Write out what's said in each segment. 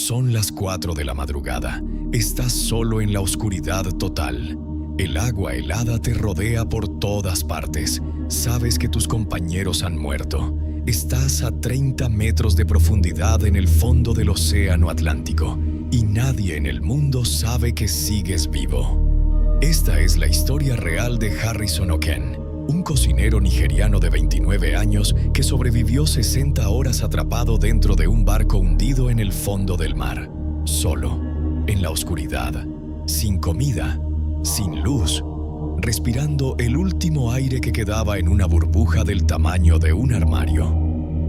Son las 4 de la madrugada. Estás solo en la oscuridad total. El agua helada te rodea por todas partes. Sabes que tus compañeros han muerto. Estás a 30 metros de profundidad en el fondo del océano Atlántico y nadie en el mundo sabe que sigues vivo. Esta es la historia real de Harrison Oken, un cocinero nigeriano de 29 años que sobrevivió 60 horas atrapado dentro de un barco hundido en el fondo del mar, solo, en la oscuridad, sin comida, sin luz, respirando el último aire que quedaba en una burbuja del tamaño de un armario.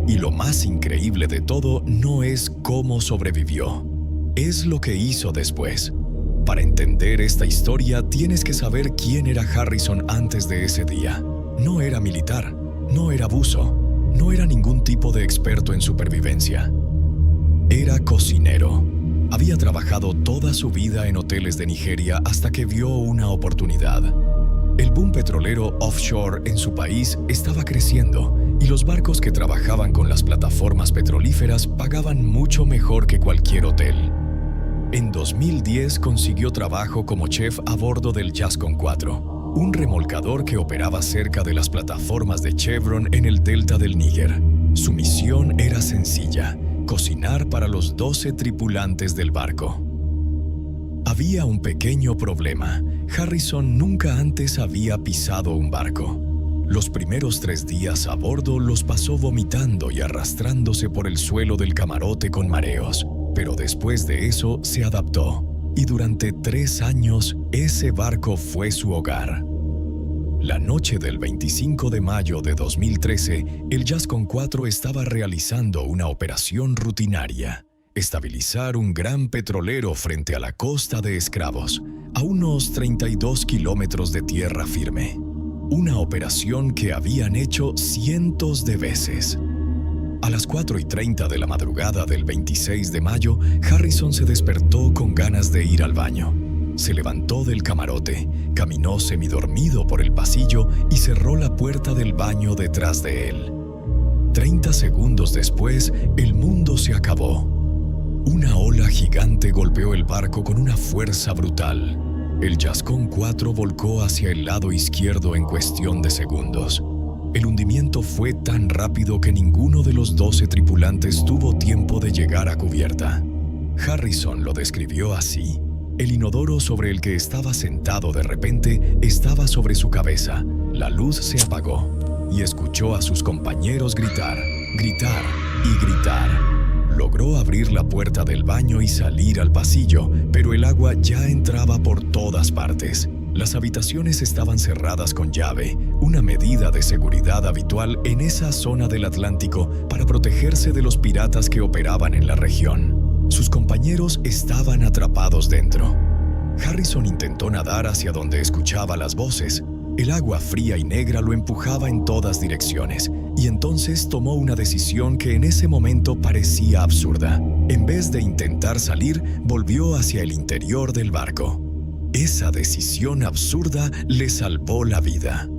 Y lo más increíble de todo no es cómo sobrevivió, es lo que hizo después. Para entender esta historia tienes que saber quién era Harrison antes de ese día. No era militar, no era buzo, no era ningún tipo de experto en supervivencia. Era cocinero. Había trabajado toda su vida en hoteles de Nigeria hasta que vio una oportunidad. El boom petrolero offshore en su país estaba creciendo y los barcos que trabajaban con las plataformas petrolíferas pagaban mucho mejor que cualquier hotel. En 2010 consiguió trabajo como chef a bordo del Jascon 4, un remolcador que operaba cerca de las plataformas de Chevron en el delta del Níger. Su misión era sencilla: cocinar para los 12 tripulantes del barco. Había un pequeño problema. Harrison nunca antes había pisado un barco. Los primeros 3 días a bordo los pasó vomitando y arrastrándose por el suelo del camarote con mareos, pero después de eso se adaptó, y durante 3 años ese barco fue su hogar. La noche del 25 de mayo de 2013, el Jascon 4 estaba realizando una operación rutinaria: estabilizar un gran petrolero frente a la costa de Escravos, a unos 32 kilómetros de tierra firme. Una operación que habían hecho cientos de veces. A las 4:30 de la madrugada del 26 de mayo, Harrison se despertó con ganas de ir al baño. Se levantó del camarote, caminó semidormido por el pasillo y cerró la puerta del baño detrás de él. 30 segundos después, el mundo se acabó. Una ola gigante golpeó el barco con una fuerza brutal. El Jascon 4 volcó hacia el lado izquierdo en cuestión de segundos. El hundimiento fue tan rápido que ninguno de los 12 tripulantes tuvo tiempo de llegar a cubierta. Harrison lo describió así: el inodoro sobre el que estaba sentado de repente estaba sobre su cabeza, la luz se apagó y escuchó a sus compañeros gritar, gritar y gritar. Logró abrir la puerta del baño y salir al pasillo, pero el agua ya entraba por todas partes. Las habitaciones estaban cerradas con llave, una medida de seguridad habitual en esa zona del Atlántico para protegerse de los piratas que operaban en la región. Sus compañeros estaban atrapados dentro. Harrison intentó nadar hacia donde escuchaba las voces. El agua fría y negra lo empujaba en todas direcciones, y entonces tomó una decisión que en ese momento parecía absurda. En vez de intentar salir, volvió hacia el interior del barco. Esa decisión absurda le salvó la vida.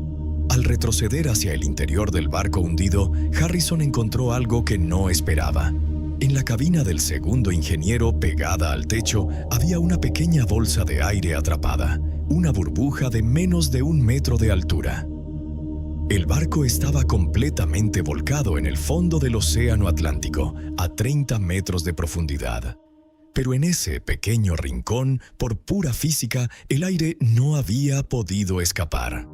Al retroceder hacia el interior del barco hundido, Harrison encontró algo que no esperaba. En la cabina del segundo ingeniero, pegada al techo, había una pequeña bolsa de aire atrapada, una burbuja de menos de 1 metro de altura. El barco estaba completamente volcado en el fondo del océano Atlántico, a 30 metros de profundidad. Pero en ese pequeño rincón, por pura física, el aire no había podido escapar.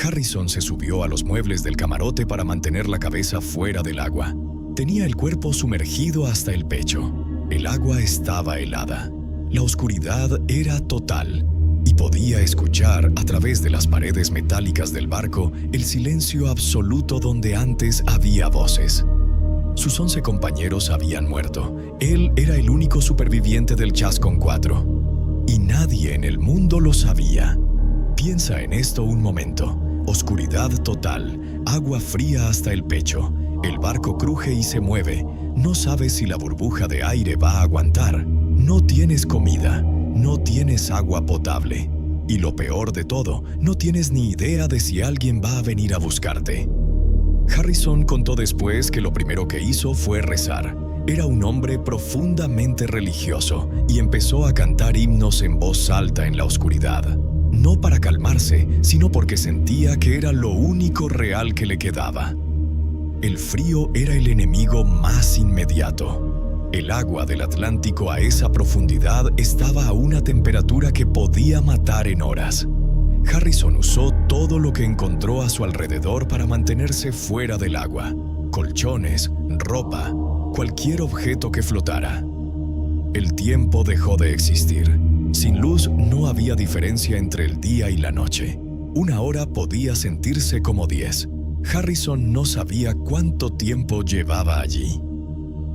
Harrison se subió a los muebles del camarote para mantener la cabeza fuera del agua. Tenía el cuerpo sumergido hasta el pecho. El agua estaba helada. La oscuridad era total y podía escuchar a través de las paredes metálicas del barco el silencio absoluto donde antes había voces. Sus 11 compañeros habían muerto. Él era el único superviviente del Jascon 4. Y nadie en el mundo lo sabía. Piensa en esto un momento. Oscuridad total, agua fría hasta el pecho. El barco cruje y se mueve. No sabes si la burbuja de aire va a aguantar. No tienes comida. No tienes agua potable. Y lo peor de todo, no tienes ni idea de si alguien va a venir a buscarte. Harrison contó después que lo primero que hizo fue rezar. Era un hombre profundamente religioso y empezó a cantar himnos en voz alta en la oscuridad. No para calmarse, sino porque sentía que era lo único real que le quedaba. El frío era el enemigo más inmediato. El agua del Atlántico a esa profundidad estaba a una temperatura que podía matar en horas. Harrison usó todo lo que encontró a su alrededor para mantenerse fuera del agua: colchones, ropa, cualquier objeto que flotara. El tiempo dejó de existir. Sin luz no había diferencia entre el día y la noche. Una hora podía sentirse como 10. Harrison no sabía cuánto tiempo llevaba allí.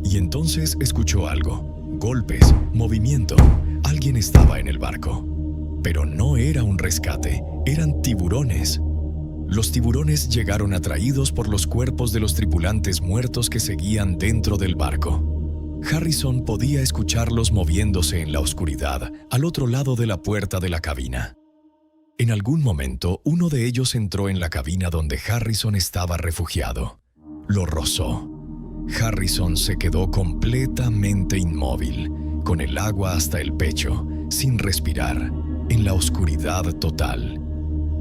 Y entonces escuchó algo: golpes, movimiento. Alguien estaba en el barco. Pero no era un rescate, eran tiburones. Los tiburones llegaron atraídos por los cuerpos de los tripulantes muertos que seguían dentro del barco. Harrison podía escucharlos moviéndose en la oscuridad, al otro lado de la puerta de la cabina. En algún momento, uno de ellos entró en la cabina donde Harrison estaba refugiado. Lo rozó. Harrison se quedó completamente inmóvil, con el agua hasta el pecho, sin respirar, en la oscuridad total.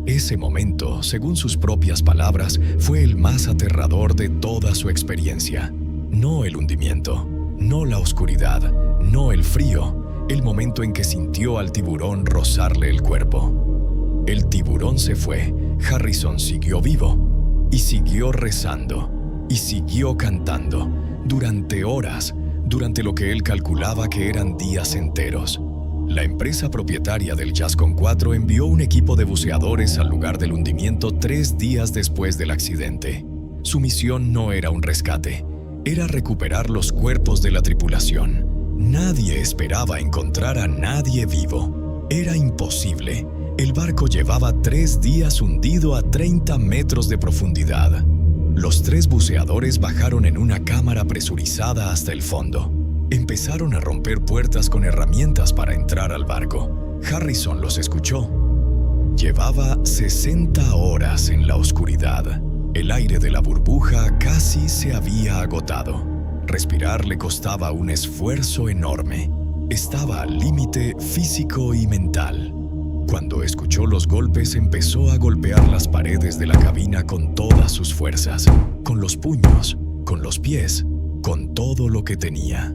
Ese momento, según sus propias palabras, fue el más aterrador de toda su experiencia. No el hundimiento, no la oscuridad, no el frío, el momento en que sintió al tiburón rozarle el cuerpo. El tiburón se fue, Harrison siguió vivo, y siguió rezando, y siguió cantando, durante horas, durante lo que él calculaba que eran días enteros. La empresa propietaria del Yascon 4 envió un equipo de buceadores al lugar del hundimiento 3 días después del accidente. Su misión no era un rescate, era recuperar los cuerpos de la tripulación. Nadie esperaba encontrar a nadie vivo. Era imposible. El barco llevaba 3 días hundido a 30 metros de profundidad. Los 3 buceadores bajaron en una cámara presurizada hasta el fondo. Empezaron a romper puertas con herramientas para entrar al barco. Harrison los escuchó. Llevaba 60 horas en la oscuridad. El aire de la burbuja casi se había agotado. Respirar le costaba un esfuerzo enorme. Estaba al límite físico y mental. Cuando escuchó los golpes, empezó a golpear las paredes de la cabina con todas sus fuerzas, con los puños, con los pies, con todo lo que tenía.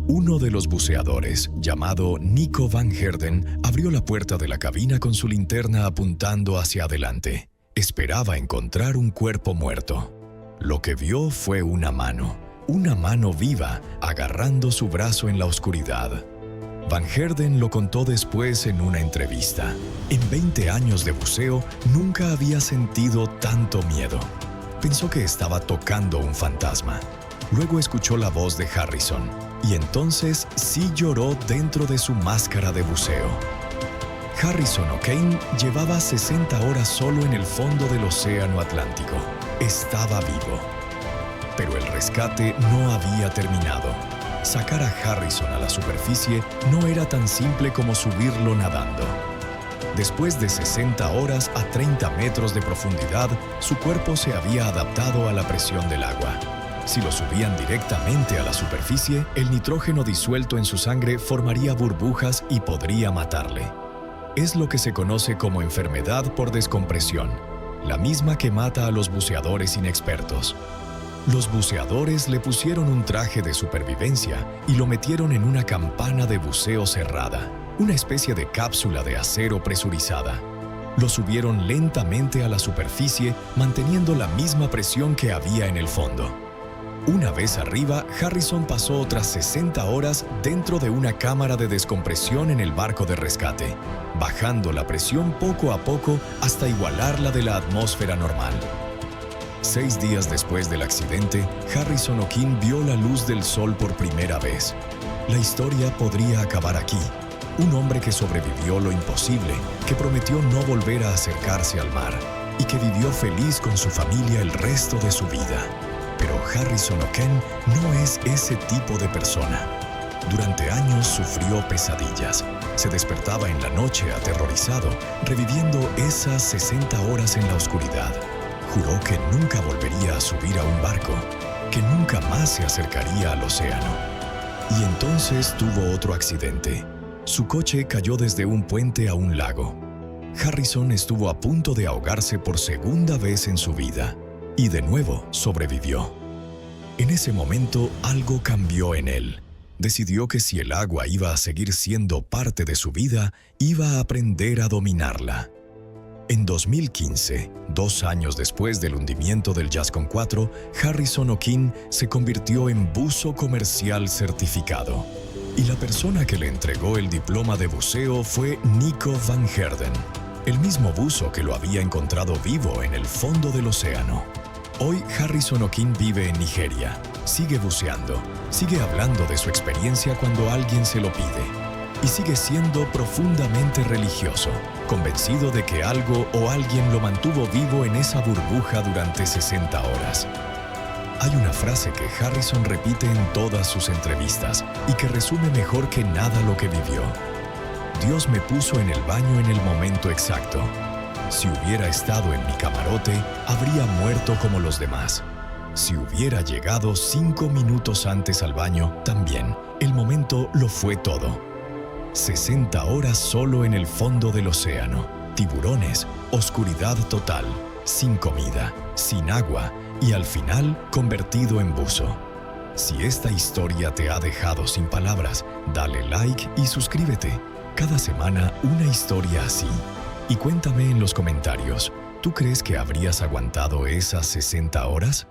Uno de los buceadores, llamado Nico Van Herden, abrió la puerta de la cabina con su linterna apuntando hacia adelante. Esperaba encontrar un cuerpo muerto. Lo que vio fue una mano viva, agarrando su brazo en la oscuridad. Van Herden lo contó después en una entrevista. En 20 años de buceo, nunca había sentido tanto miedo. Pensó que estaba tocando un fantasma. Luego escuchó la voz de Harrison, y entonces sí lloró dentro de su máscara de buceo. Harrison O'Kane llevaba 60 horas solo en el fondo del océano Atlántico. Estaba vivo. Pero el rescate no había terminado. Sacar a Harrison a la superficie no era tan simple como subirlo nadando. Después de 60 horas a 30 metros de profundidad, su cuerpo se había adaptado a la presión del agua. Si lo subían directamente a la superficie, el nitrógeno disuelto en su sangre formaría burbujas y podría matarle. Es lo que se conoce como enfermedad por descompresión, la misma que mata a los buceadores inexpertos. Los buceadores le pusieron un traje de supervivencia y lo metieron en una campana de buceo cerrada, una especie de cápsula de acero presurizada. Lo subieron lentamente a la superficie, manteniendo la misma presión que había en el fondo. Una vez arriba, Harrison pasó otras 60 horas dentro de una cámara de descompresión en el barco de rescate, bajando la presión poco a poco hasta igualar la de la atmósfera normal. 6 días después del accidente, Harrison O'Kane vio la luz del sol por primera vez. La historia podría acabar aquí. Un hombre que sobrevivió lo imposible, que prometió no volver a acercarse al mar y que vivió feliz con su familia el resto de su vida. Pero Harrison O'Kane no es ese tipo de persona. Durante años sufrió pesadillas. Se despertaba en la noche aterrorizado, reviviendo esas 60 horas en la oscuridad. Juró que nunca volvería a subir a un barco, que nunca más se acercaría al océano. Y entonces tuvo otro accidente. Su coche cayó desde un puente a un lago. Harrison estuvo a punto de ahogarse por segunda vez en su vida, y de nuevo sobrevivió. En ese momento algo cambió en él. Decidió que si el agua iba a seguir siendo parte de su vida, iba a aprender a dominarla. En 2015, 2 años después del hundimiento del Yascon 4, Harrison O'Keefe se convirtió en buzo comercial certificado. Y la persona que le entregó el diploma de buceo fue Nico van Heerden, el mismo buzo que lo había encontrado vivo en el fondo del océano. Hoy Harrison O'Keefe vive en Nigeria, sigue buceando, sigue hablando de su experiencia cuando alguien se lo pide, y sigue siendo profundamente religioso, convencido de que algo o alguien lo mantuvo vivo en esa burbuja durante 60 horas. Hay una frase que Harrison repite en todas sus entrevistas y que resume mejor que nada lo que vivió. Dios me puso en el baño en el momento exacto. Si hubiera estado en mi camarote, habría muerto como los demás. Si hubiera llegado 5 minutos antes al baño, también, el momento lo fue todo. 60 horas solo en el fondo del océano, tiburones, oscuridad total, sin comida, sin agua y al final convertido en buzo. Si esta historia te ha dejado sin palabras, dale like y suscríbete. Cada semana una historia así. Y cuéntame en los comentarios, ¿tú crees que habrías aguantado esas 60 horas?